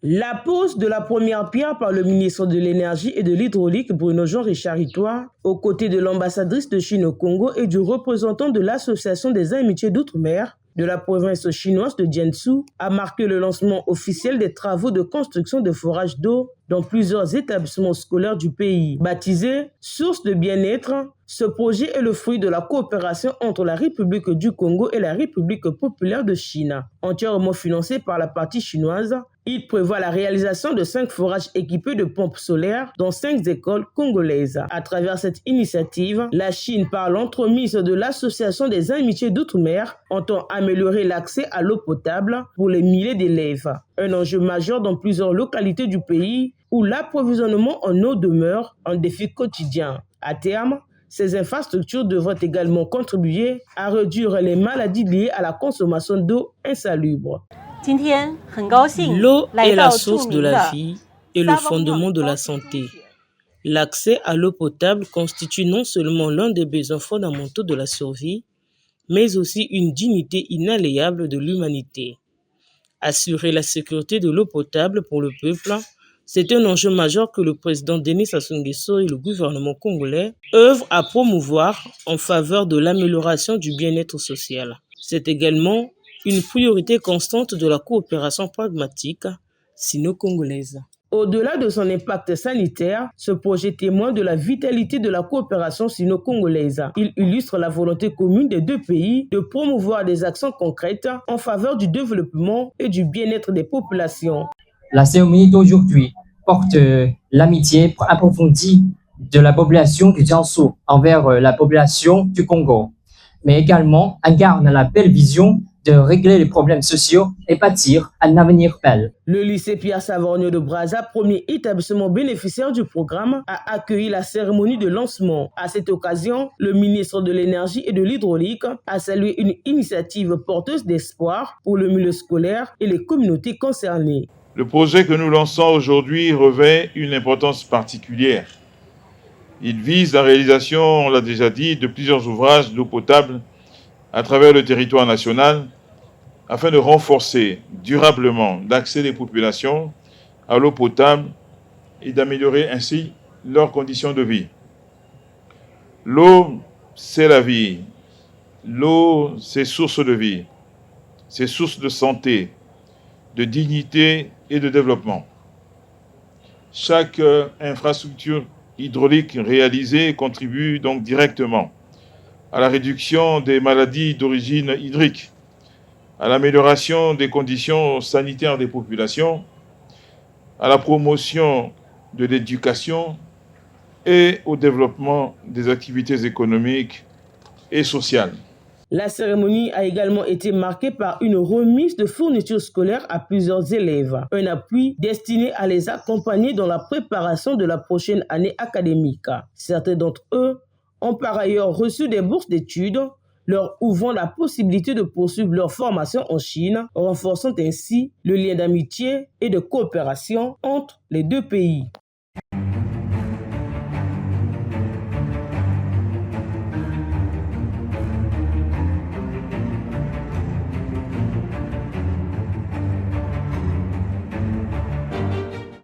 La pose de la première pierre par le ministre de l'Énergie et de l'Hydraulique Bruno Jean-Richard Ittois, aux côtés de l'ambassadrice de Chine au Congo et du représentant de l'Association des amitiés d'outre-mer de la province chinoise de Jiangsu, a marqué le lancement officiel des travaux de construction de forages d'eau dans plusieurs établissements scolaires du pays. Baptisé « Source de bien-être », ce projet est le fruit de la coopération entre la République du Congo et la République populaire de Chine. Entièrement financé par la partie chinoise, il prévoit la réalisation de 5 forages équipés de pompes solaires dans 5 écoles congolaises. À travers cette initiative, la Chine, par l'entremise de l'Association des amitiés d'outre-mer, entend améliorer l'accès à l'eau potable pour les milliers d'élèves. Un enjeu majeur dans plusieurs localités du pays où l'approvisionnement en eau demeure un défi quotidien. À terme, ces infrastructures devront également contribuer à réduire les maladies liées à la consommation d'eau insalubre. L'eau est la source de la vie et le fondement de la santé. L'accès à l'eau potable constitue non seulement l'un des besoins fondamentaux de la survie, mais aussi une dignité inaliénable de l'humanité. Assurer la sécurité de l'eau potable pour le peuple, c'est un enjeu majeur que le président Denis Sassou Nguesso et le gouvernement congolais œuvrent à promouvoir en faveur de l'amélioration du bien-être social. C'est également une priorité constante de la coopération pragmatique sino-congolaise. Au-delà de son impact sanitaire, ce projet témoigne de la vitalité de la coopération sino-congolaise. Il illustre la volonté commune des deux pays de promouvoir des actions concrètes en faveur du développement et du bien-être des populations. La cérémonie d'aujourd'hui porte l'amitié approfondie de la population du Jiangsu envers la population du Congo, mais également incarne la belle vision de régler les problèmes sociaux et bâtir un avenir belle. Le lycée Pierre Savorgnon de Brazza, premier établissement bénéficiaire du programme, a accueilli la cérémonie de lancement. À cette occasion, le ministre de l'Énergie et de l'Hydraulique a salué une initiative porteuse d'espoir pour le milieu scolaire et les communautés concernées. Le projet que nous lançons aujourd'hui revêt une importance particulière. Il vise la réalisation, on l'a déjà dit, de plusieurs ouvrages d'eau potable à travers le territoire national, afin de renforcer durablement l'accès des populations à l'eau potable et d'améliorer ainsi leurs conditions de vie. L'eau, c'est la vie. L'eau, c'est source de vie. C'est source de santé, de dignité et de développement. Chaque infrastructure hydraulique réalisée contribue donc directement à la réduction des maladies d'origine hydrique, à l'amélioration des conditions sanitaires des populations, à la promotion de l'éducation et au développement des activités économiques et sociales. La cérémonie a également été marquée par une remise de fournitures scolaires à plusieurs élèves, un appui destiné à les accompagner dans la préparation de la prochaine année académique. Certains d'entre eux ont par ailleurs reçu des bourses d'études, leur ouvrant la possibilité de poursuivre leur formation en Chine, renforçant ainsi le lien d'amitié et de coopération entre les deux pays.